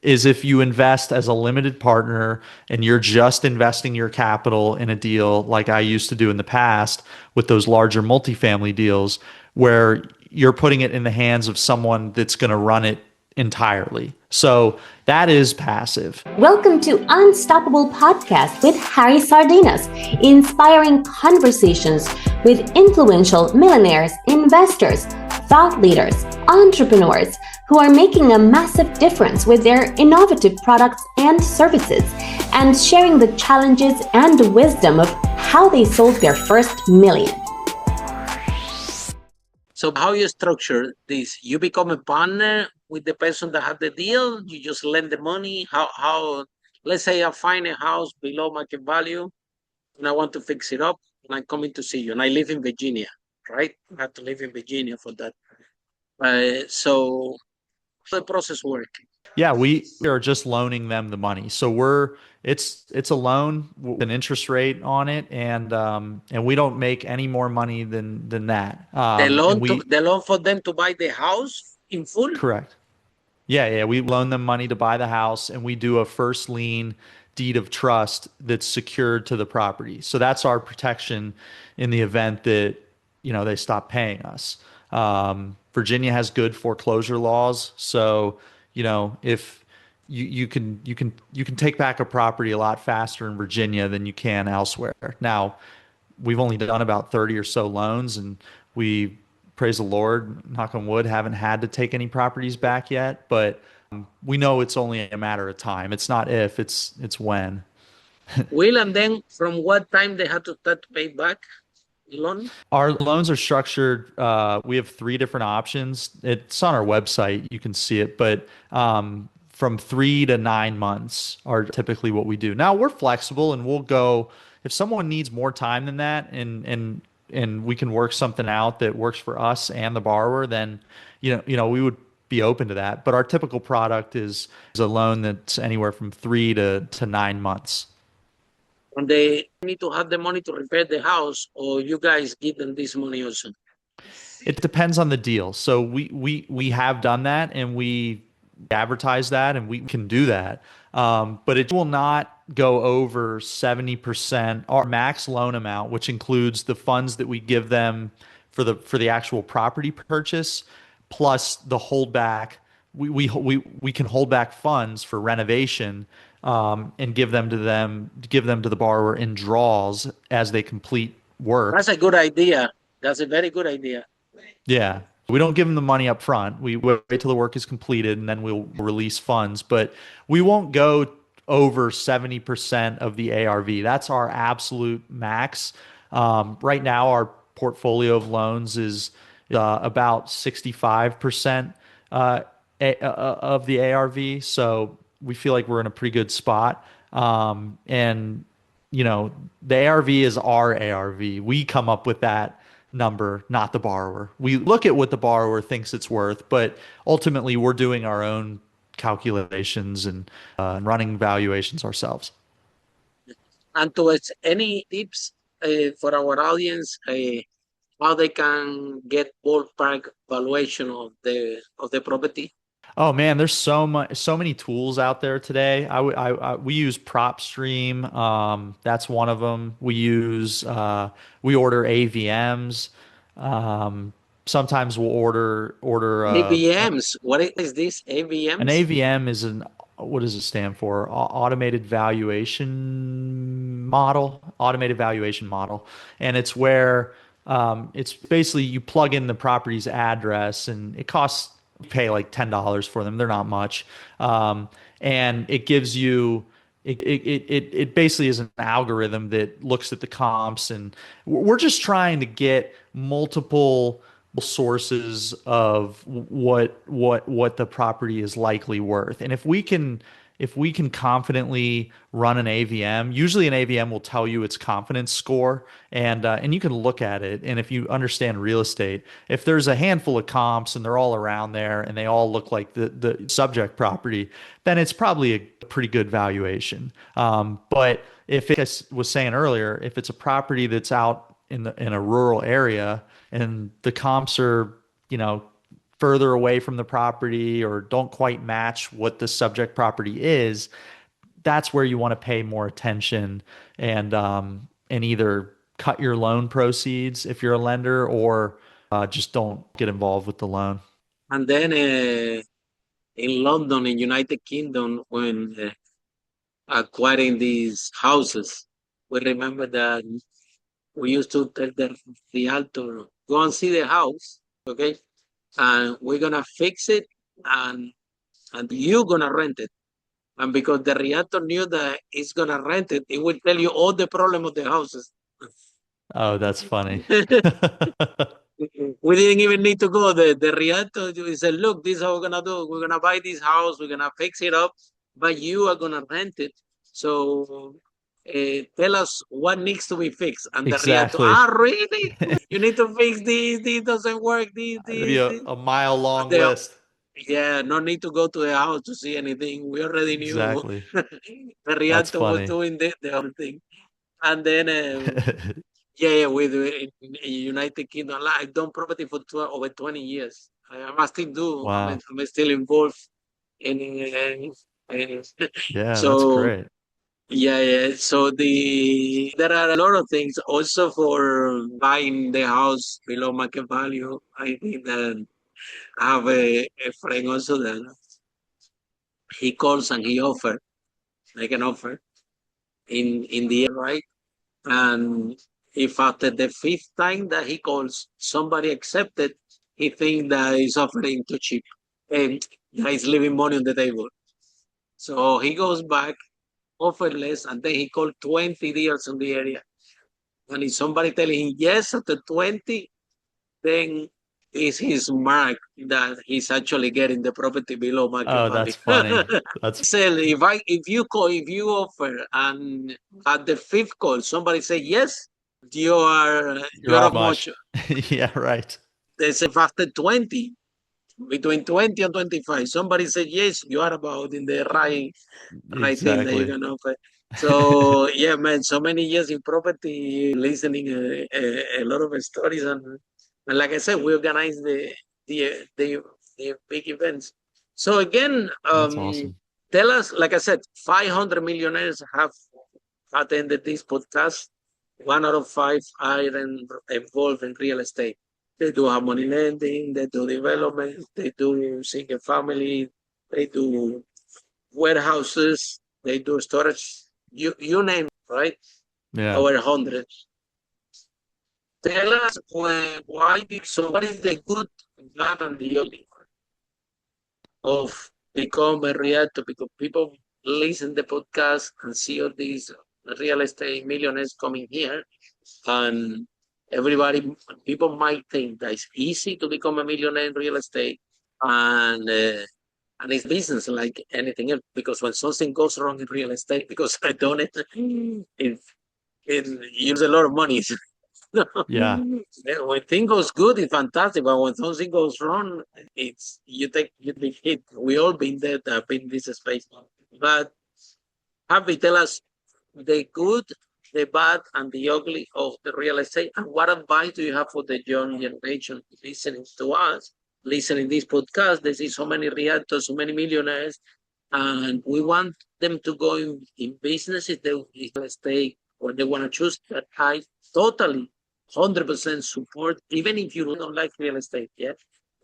is if you invest as a limited partner and you're just investing your capital in a deal like I used to do in the past with those larger multifamily deals where you're putting it in the hands of someone that's going to run it entirely. So that is passive. Welcome to Unstoppable Podcast with Harry Sardinas, inspiring conversations with influential millionaires, investors, thought leaders, entrepreneurs who are making a massive difference with their innovative products and services, and sharing the challenges and wisdom of how they sold their first million. So how you structure this? You become a partner with the person that had the deal? You just lend the money? How let's say I find a house below market value and I want to fix it up and I'm coming to see you and I live in Virginia, right? I have to live in Virginia for that. So how the process work? Yeah, we are just loaning them the money. So it's a loan with an interest rate on it, and we don't make any more money than that. The loan for them to buy the house in full? Correct. Yeah, we loan them money to buy the house, and we do a first lien deed of trust that's secured to the property. So that's our protection in the event that, they stop paying us. Virginia has good foreclosure laws, so if you can take back a property a lot faster in Virginia than you can elsewhere. Now, we've only done about 30 or so loans, and we, praise the Lord, knock on wood, haven't had to take any properties back yet, but we know it's only a matter of time. It's not if, it's when. Will, and then from what time they have to start to pay back the loan? Our loans are structured. We have 3 different options. It's on our website. You can see it, but from 3 to 9 months are typically what we do. Now we're flexible, and we'll go if someone needs more time than that, and we can work something out that works for us and the borrower, then we would be open to that. But our typical product is a loan that's anywhere from 3 to 9 months. And they need to have the money to repair the house, or you guys give them this money also? It depends on the deal. So we have done that, and we advertise that, and we can do that. But it will not go over 70%. Our max loan amount, which includes the funds that we give them for the actual property purchase, plus the holdback. We can hold back funds for renovation, and give them to the borrower in draws as they complete work. That's a good idea. That's a very good idea. Yeah. We don't give them the money up front. We wait till the work is completed, and then we'll release funds. But we won't go over 70% of the ARV. That's our absolute max. Right now, our portfolio of loans is about 65% of the ARV. So we feel like we're in a pretty good spot. And the ARV is our ARV. We come up with that number, not the borrower. We look at what the borrower thinks it's worth, but ultimately we're doing our own calculations and running valuations ourselves. And towards any tips for our audience, how they can get ballpark valuation of the property? Oh man, there's so many tools out there today. We use PropStream. That's one of them. We order AVMs. Sometimes we'll order AVMs. What is this? AVMs? An AVM is what does it stand for? Automated valuation model. Automated valuation model, and it's where it's basically you plug in the property's address, and it costs. Pay like $10 for them. They're not much. And it gives you, it basically is an algorithm that looks at the comps, and we're just trying to get multiple sources of what the property is likely worth. And if we can confidently run an AVM, usually an AVM will tell you its confidence score, and you can look at it. And if you understand real estate, if there's a handful of comps and they're all around there and they all look like the subject property, then it's probably a pretty good valuation. But if I was saying earlier, if it's a property that's out in a rural area and the comps are, further away from the property or don't quite match what the subject property is, that's where you want to pay more attention and either cut your loan proceeds if you're a lender or just don't get involved with the loan. And then in London, in United Kingdom, when acquiring these houses, we remember that we used to tell the realtor, go and see the house, okay? And we're gonna fix it and you're gonna rent it. And because the realtor knew that he's gonna rent it, he will tell you all the problem of the houses. Oh, that's funny. We didn't even need to go. The realtor he said, look, this is how we're gonna do. We're gonna buy this house, we're gonna fix it up, but you are gonna rent it. So tell us what needs to be fixed. And the realtor, Exactly. really? You need to fix this doesn't work, It'd be this. a mile And long they, list. yeah, no need to go to the house to see anything. We already knew Exactly. the That's realtor was funny. doing the whole thing. And then yeah, yeah, with in United Kingdom, like, I've done property for over 20 years. I still do. Wow. I'm still involved in Yeah, that's so great. yeah, yeah. So there are a lot of things also for buying the house below market value. I think that I have a friend also that he calls and he offer make an offer in the right. And if after the fifth time that he calls, somebody accepted, he thinks that he's offering too cheap and that he's leaving money on the table. So he goes back, offer less, and then he called 20 deals in the area. And if somebody telling him yes after 20, then is his mark that he's actually getting the property below market Oh, value. that's funny. That's Sell if you offer and at the fifth call somebody say yes, you you're are off of much. much. Yeah, right. They say after 20, between 20 and 25, somebody said yes, you are about in the right thing that you Exactly. can offer. So yeah, man, so many years in property, listening a lot of stories, and like I said, we organize the, the big events. So again, That's awesome. tell us, like I said, 500 millionaires have attended this podcast. One out of five are involved in real estate. They do have money lending, they do development, they do single family, they do warehouses, they do storage, you name it, right? Yeah. Over 100. Tell us why, so what is the good, bad, and the ugly of become a realtor? Because people listen to the podcast and see all these real estate millionaires coming here, and everybody, people might think that it's easy to become a millionaire in real estate, and uh, and it's business like anything else. Because when something goes wrong in real estate, because I done it, it you lose a lot of money. Yeah. When things goes good, it's fantastic. But when something goes wrong, it's you big hit. We all been there, been in this space. But Harvey, tell us the good, the bad, and the ugly of the real estate. And what advice do you have for the young generation listening to us, listening this podcast? They see so many realtors, so many millionaires, and we want them to go in business if they real estate or they want to choose that. I totally 100% support, even if you don't like real estate. Yeah,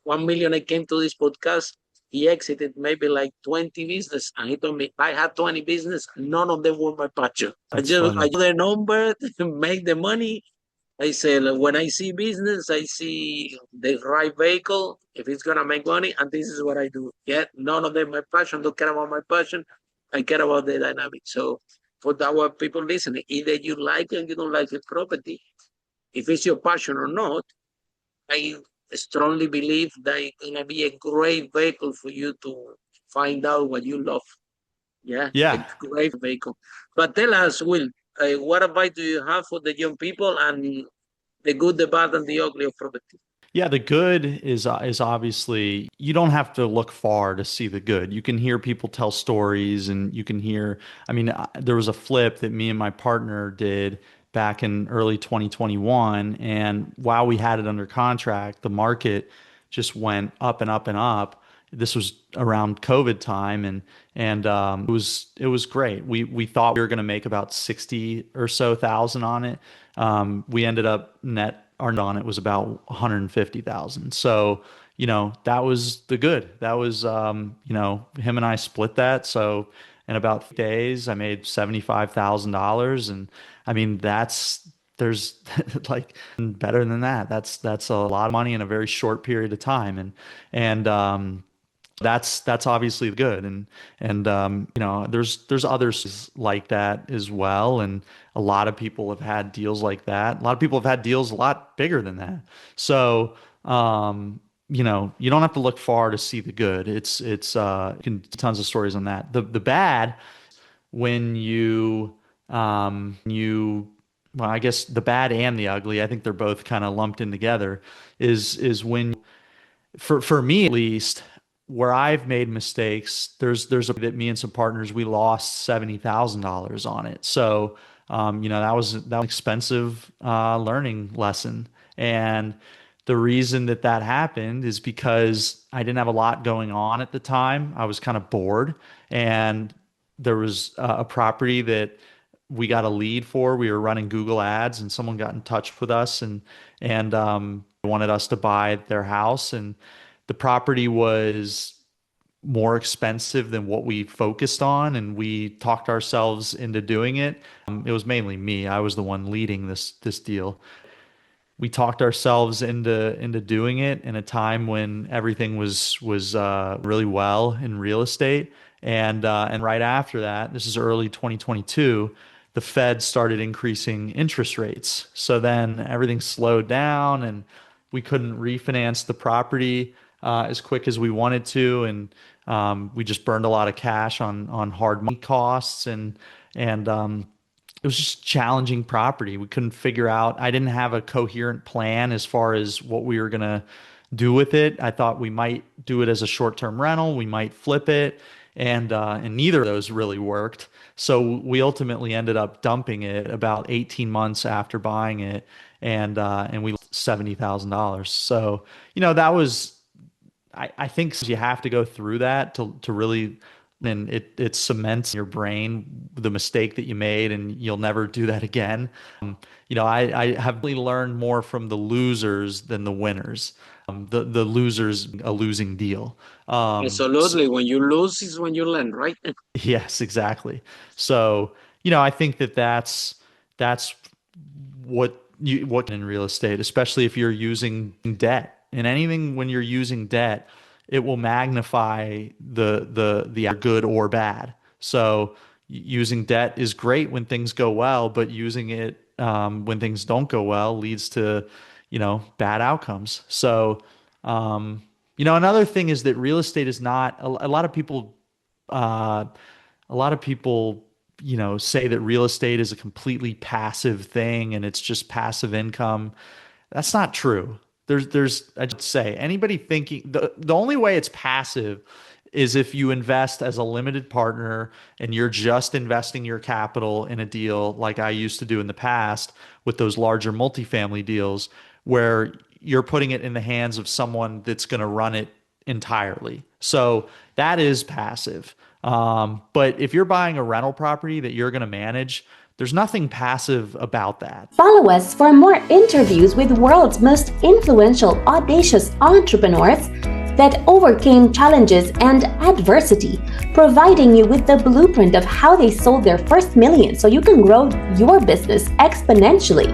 1 million. I came to this podcast. He exited maybe like 20 business, and he told me I had 20 business, none of them were my passion. That's I funny. do the number, make the money. I said when I see business, I see the right vehicle if it's gonna make money, and this is what I do. Yeah, none of them my passion. Don't care about my passion. I care about the dynamic. So for that, what people listening, either you like it, or you don't like the property. If it's your passion or not, I strongly believe that it's gonna be a great vehicle for you to find out what you love. Yeah, a Yeah. great vehicle. But tell us, Will, what advice do you have for the young people and the good, the bad, and the ugly of property? Yeah, the good is obviously you don't have to look far to see the good. You can hear people tell stories and you can hear, I mean, there was a flip that me and my partner did back in early 2021 and while we had it under contract, the market just went up and up and up. This was around COVID time, and it was great. We thought we were going to make about 60 or so thousand on it. We ended up net our net on it was about 150,000. So, that was the good. That was him and I split that. So in about 3 days, I made $75,000, and I mean there's like better than that. That's a lot of money in a very short period of time, and that's obviously good, and there's others like that as well, and a lot of people have had deals like that. A lot of people have had deals a lot bigger than that. So you don't have to look far to see the good. Tons of stories on that. The bad, when well, I guess the bad and the ugly, I think they're both kind of lumped in together, is when, for me at least, where I've made mistakes, there's that me and some partners, we lost $70,000 on it. So, that was an expensive learning lesson. And the reason that happened is because I didn't have a lot going on at the time. I was kind of bored, and there was a property that we got a lead for. We were running Google ads, and someone got in touch with us and wanted us to buy their house. And the property was more expensive than what we focused on, and we talked ourselves into doing it. It was mainly me. I was the one leading this deal. We talked ourselves into doing it in a time when everything was really well in real estate, and right after that, this is early 2022, the Fed started increasing interest rates. So then everything slowed down, and we couldn't refinance the property as quick as we wanted to, and we just burned a lot of cash on hard money costs, and it was just challenging property. We couldn't figure out. I didn't have a coherent plan as far as what we were gonna do with it. I thought we might do it as a short-term rental. We might flip it, and neither of those really worked. So we ultimately ended up dumping it about 18 months after buying it, and we lost $70,000. So that was. I think you have to go through that to really. And it cements in your brain the mistake that you made, and you'll never do that again. I have really learned more from the losers than the winners. The losers, a losing deal. Absolutely. When you lose is when you learn, right? Yes, exactly. So, I think that's what in real estate, especially if you're using debt. In anything, when you're using debt, it will magnify the good or bad. So using debt is great when things go well, but using it when things don't go well leads to, bad outcomes. So, another thing is that real estate is not a lot of people, say that real estate is a completely passive thing and it's just passive income. That's not true. I'd say anybody thinking the only way it's passive is if you invest as a limited partner and you're just investing your capital in a deal like I used to do in the past with those larger multifamily deals where you're putting it in the hands of someone that's going to run it entirely. So that is passive. But if you're buying a rental property that you're going to manage, there's nothing passive about that. Follow us for more interviews with world's most influential, audacious entrepreneurs that overcame challenges and adversity, providing you with the blueprint of how they sold their first million so you can grow your business exponentially.